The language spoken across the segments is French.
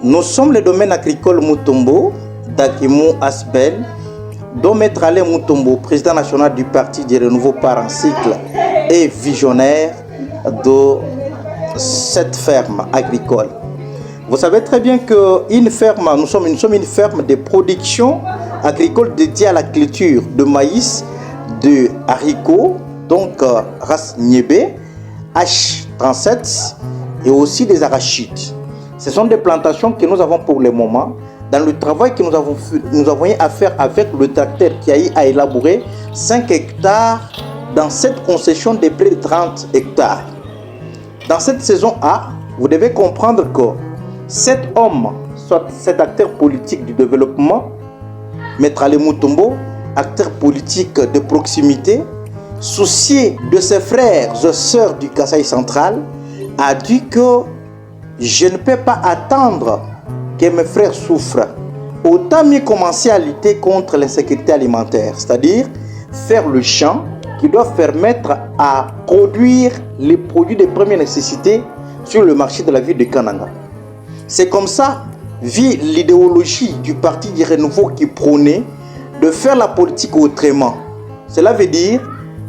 Nous sommes le domaine agricole Mutombo, d'Akimou Asbel, dont Maître Alain Mutombo, président national du Parti du Renouveau par un cycle et visionnaire de cette ferme agricole. Vous savez très bien qu'une ferme, nous sommes une ferme de production agricole dédiée à la culture de maïs, de haricots, donc race Niébé, H37 et aussi des arachides. Ce sont des plantations que nous avons pour le moment. Dans le travail que nous avons eu à faire avec le tracteur qui a eu à élaborer 5 hectares dans cette concession de près de 30 hectares. Dans cette saison A, vous devez comprendre que cet homme, soit cet acteur politique du développement, Maître Alain Mutombo, acteur politique de proximité, soucié de ses frères et sœurs du Kasaï central, a dit que je ne peux pas attendre que mes frères souffrent. Autant mieux commencer à lutter contre l'insécurité alimentaire, c'est-à-dire faire le champ qui doit permettre à produire les produits de première nécessité sur le marché de la ville de Kananga. C'est comme ça, vit l'idéologie du Parti du Renouveau qui prônait de faire la politique autrement. Cela veut dire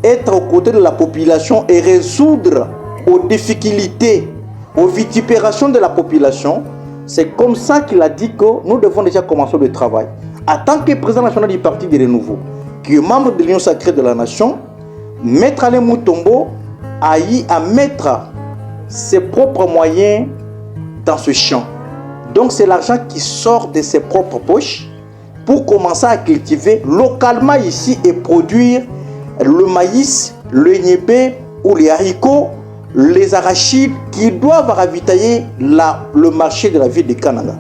être aux côtés de la population et résoudre aux difficultés, aux vitupérations de la population. C'est comme ça qu'il a dit que nous devons déjà commencer le travail. En tant que président national du Parti du Renouveau, qui est membre de l'Union sacrée de la nation, Maître Alain Mutombo a eu à mettre ses propres moyens dans ce champ. Donc c'est l'argent qui sort de ses propres poches pour commencer à cultiver localement ici et produire le maïs, le niébé ou les haricots, les arachides qui doivent ravitailler le marché de la ville de Kananga.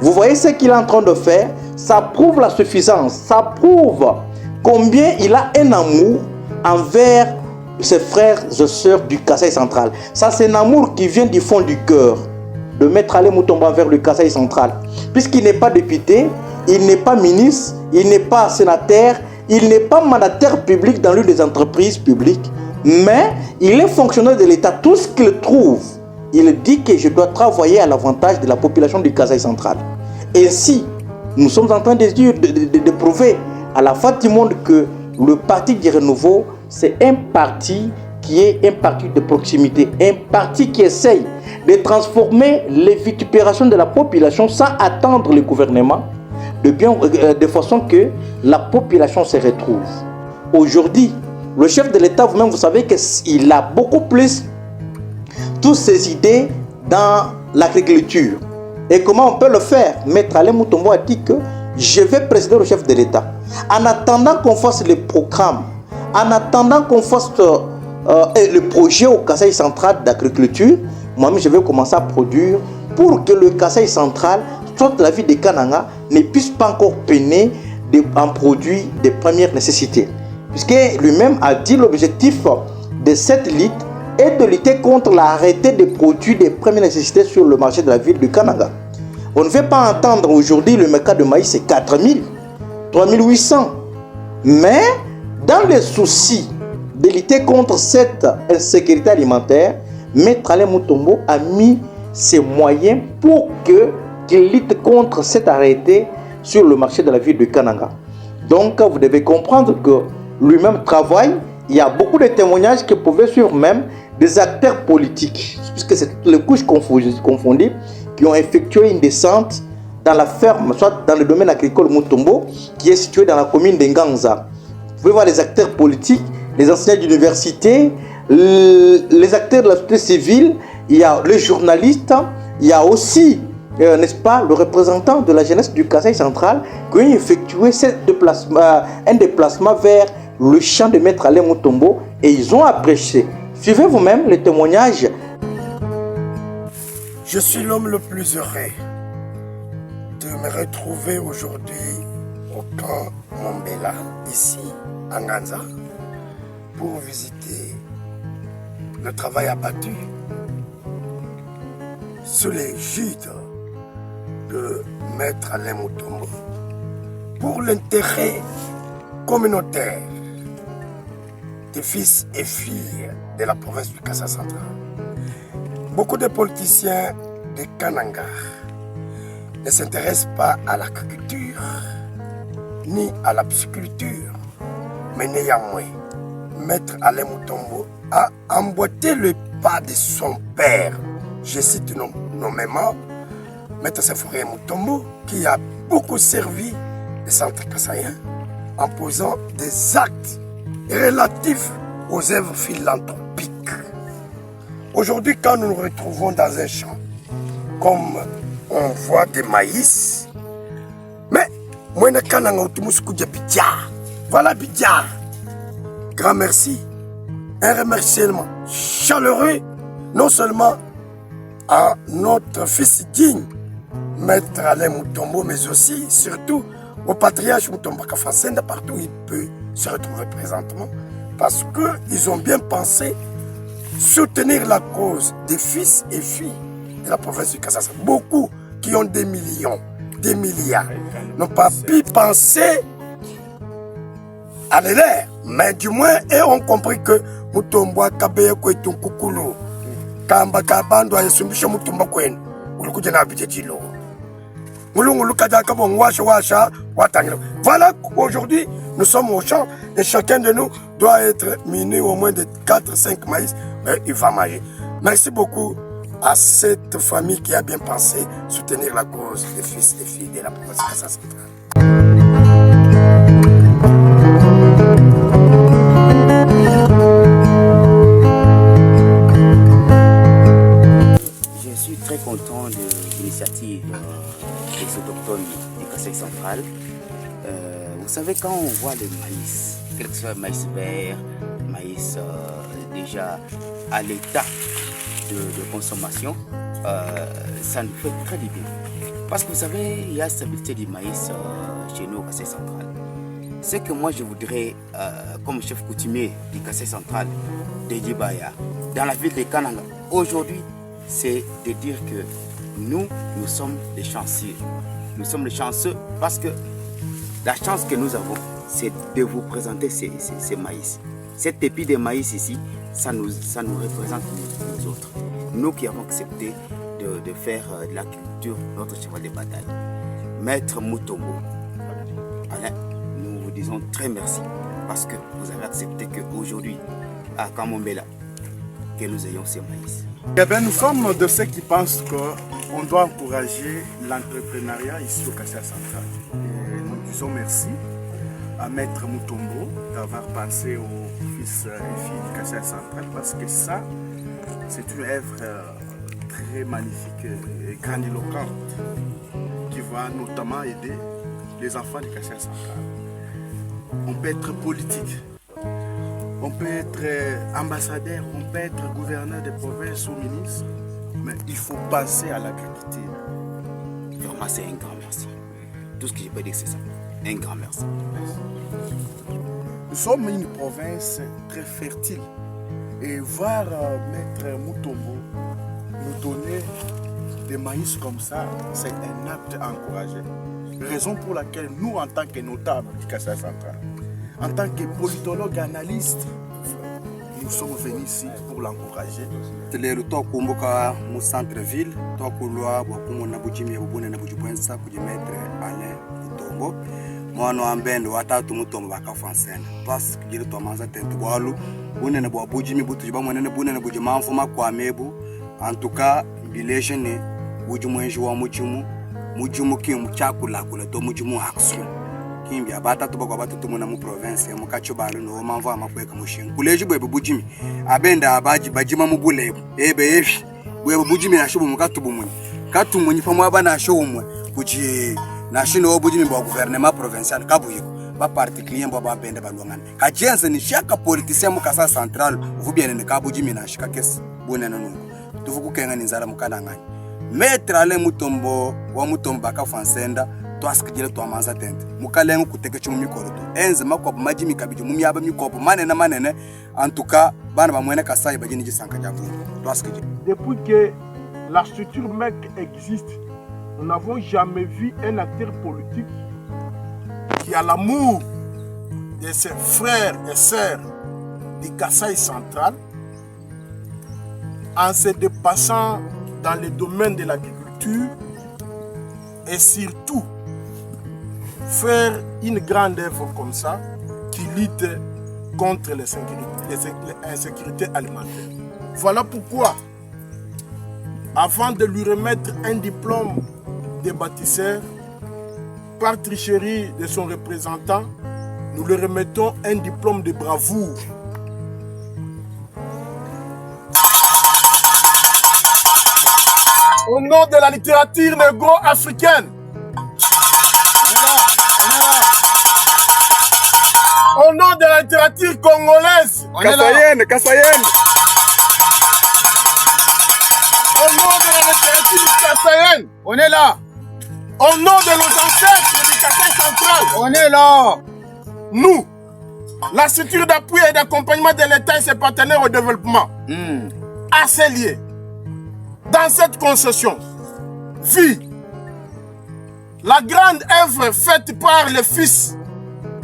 Vous voyez ce qu'il est en train de faire? Ça prouve la suffisance, ça prouve combien il a un amour envers ses frères et sœurs du Kasaï central. Ça, c'est un amour qui vient du fond du cœur de Maître Alain Mutombo envers le Kasaï central. Puisqu'il n'est pas député, il n'est pas ministre, il n'est pas sénateur, il n'est pas mandataire public dans l'une des entreprises publiques, mais il est fonctionnaire de l'État. Tout ce qu'il trouve, il dit que je dois travailler à l'avantage de la population du Kasaï central. Ainsi, nous sommes en train de prouver à la face du monde que le Parti du Renouveau, c'est un parti qui est un parti de proximité, un parti qui essaye de transformer les vitupérations de la population sans attendre le gouvernement, de façon que la population se retrouve. Aujourd'hui, le chef de l'État, vous-même, vous savez qu'il a beaucoup plus toutes ses idées dans l'agriculture. Et comment on peut le faire? Maître Alain Mutombo a dit que je vais présider le chef de l'État. En attendant qu'on fasse les programmes, en attendant qu'on fasse le projet au Kasaï central d'agriculture, moi-même je vais commencer à produire pour que le Kasaï central, soit la ville de Kananga, ne puisse pas encore peiner en produits de première nécessité. Puisque lui-même a dit l'objectif de cette lutte est de lutter contre l'arrêté des produits de première nécessité sur le marché de la ville de Kananga. On ne veut pas entendre aujourd'hui le mercat de maïs, c'est 4 000, 3 800. Mais dans les soucis de lutter contre cette insécurité alimentaire, Maître Alain Mutombo a mis ses moyens pour qu'il lutte contre cet arrêté sur le marché de la ville de Kananga. Donc vous devez comprendre que lui-même travaille. Il y a beaucoup de témoignages qui pouvaient suivre même des acteurs politiques, puisque c'est toutes les couches confondues, qui ont effectué une descente dans la ferme, soit dans le domaine agricole Mutombo, qui est situé dans la commune d'Enganza. Vous pouvez voir les acteurs politiques, les enseignants d'université, les acteurs de la société civile, il y a les journalistes, il y a aussi, n'est-ce pas, le représentant de la jeunesse du Kasaï central qui a effectué un déplacement vers le champ de Maître Alain Mutombo et ils ont apprécié. Suivez vous-même les témoignages. Je suis l'homme le plus heureux de me retrouver aujourd'hui au camp Mombela, ici, à Nganza, pour visiter le travail abattu sous l'égide de Maître Alain Mutombo pour l'intérêt communautaire des fils et filles de la province du Kasaï central. Beaucoup de politiciens de Kananga ne s'intéresse pas à l'agriculture ni à la pisciculture. Mais néanmoins, Maître Alain Mutombo a emboîté le pas de son père. Je cite nommément Maître Séphorien Mutombo, qui a beaucoup servi le centre kassaïen en posant des actes relatifs aux œuvres philanthropiques. Aujourd'hui, quand nous nous retrouvons dans un champ, comme on voit des maïs, mais voilà Bidjar. Grand merci. Un remerciement chaleureux, non seulement à notre fils digne, Maître Alain Mutombo, mais aussi, surtout, au patriarche Mutombo Kafansenda, partout où il peut se retrouver présentement, parce qu'ils ont bien pensé soutenir la cause des fils et filles de la province du Kassai. Beaucoup qui ont des millions, des milliards, n'ont pas pu penser à l'air, mais du moins, et ont compris que Mutombo Kabeya Kouetung Kukulu, Kamba Kabando a Sumbisha Mutombo Kwen, Ulukujana Abidjilo. Voilà, aujourd'hui, nous sommes au champ et chacun de nous doit être muni au moins de 4-5 maïs, mais il va manger. Merci beaucoup à cette famille qui a bien pensé soutenir la cause des fils et filles de la province de Kassai centrale. Je suis très content de l'initiative des autochtones du Kassai central. Vous savez, quand on voit le maïs, quel que soit le maïs vert, maïs déjà à l'état de consommation, ça nous fait très du bien. Parce que vous savez, il y a la stabilité du maïs chez nous au Kassai central. Ce que moi je voudrais, comme chef coutumier du Kassai central, de Djibaya, dans la ville de Kananga, aujourd'hui, c'est de dire que nous sommes des chanceux. Nous sommes les chanceux parce que la chance que nous avons, c'est de vous présenter ces maïs. Cette épi de maïs ici, ça nous représente nous autres. Nous qui avons accepté de faire de l'agriculture notre cheval de bataille. Maître Mutombo, Alain, nous vous disons très merci parce que vous avez accepté qu'aujourd'hui, à Kamombela, que nous ayons ces maïs. Eh bien, nous sommes de ceux qui pensent qu'on doit encourager l'entrepreneuriat ici au Kassai central. Et nous disons merci à Maître Mutombo d'avoir pensé aux fils et filles du Kassai central parce que ça, c'est une œuvre très magnifique et grandiloquente qui va notamment aider les enfants du Kassai central. On peut être politique, on peut être ambassadeur, on peut être gouverneur de province ou ministre, mais il faut penser à l'agriculture. Vraiment, c'est un grand merci. Tout ce que je peux dire, c'est ça. Un grand merci. Nous sommes une province très fertile. Et voir Maître Mutombo nous donner des maïs comme ça, c'est un acte encouragé. Raison pour laquelle nous, en tant que notables du Kassai central, en tant que politologues analystes, nous sommes venus ici pour l'encourager. Lelo tokumbuka mu centre-ville tokulwa bwakumona bujimi bubune na bujibwensa kujimetre Alain Mutombo mwana wa mbendo watatu Mutombo bakafansena parce que gile tomanza tentu bwalu bunene bwa bujimi butu ba mwenene bunene bujimamfu makwamebu en tout cas village ne bujimwenji wa mujimu kimu chakula kula to mujimu action kimbi abatatu bakwa batatu muna mu province mu kachobalo no mamvu amakweka mushinga kuleji bwe bujimi abenda abaji bajima mu bulebu ebe yefi bwe bujimi nashubu mu katubu munyi katumunyi pamwe abana ashomwe kuji nashino bujimi bwa gouvernement provincial kabuyiko ba particulier mbo babenda balwangana kajenze ni shaka politicien mu Kassai central vubiene ne kabujimi na shika kesi bonene nungu tuvuku kenga ni nzala mukananganya Maître Alain Mutombo wa Mutombo bakafansenda twasikijile twamanza tente mukalengu kuteke chumu mikoro to enze makopo majimi kabiji mumyaba mikopo manene en tout cas bana bamwene Kassai bajini jisanka javu twasikijile. Depuis que la structure MEC existe, nous n'avons jamais vu un acteur politique qui a l'amour de ses frères et sœurs du Kassai central en se dépassant dans le domaine de l'agriculture et surtout faire une grande œuvre comme ça qui lutte contre les insécurités alimentaires. Voilà pourquoi, avant de lui remettre un diplôme de bâtisseur, par tricherie de son représentant, nous lui remettons un diplôme de bravoure. Au nom de la littérature négro-africaine, au nom de la littérature congolaise, Kassayen. Au nom de la littérature kassaïenne, on est là. Au nom de nos ancêtres du Kassai central, on est là. Nous, la structure d'appui et d'accompagnement de l'État et ses partenaires au développement, assez liés, dans cette concession, vit la grande œuvre faite par le fils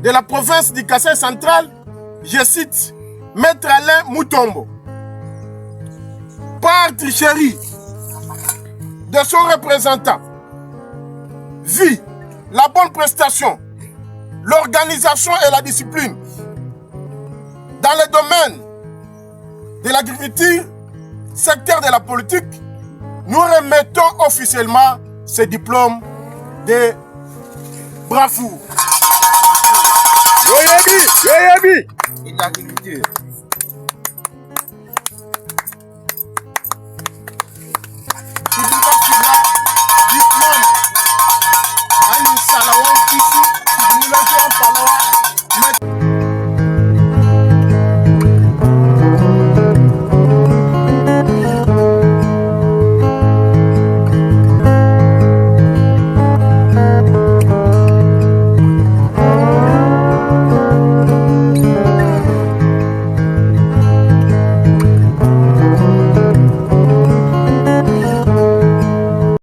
de la province du Kassai central, je cite, Maître Alain Mutombo, par tricherie de son représentant, vit la bonne prestation, l'organisation et la discipline dans le domaine de l'agriculture, secteur de la politique. Nous remettons officiellement ce diplôme de bravoure. Yoyabi. Et l'agriculture.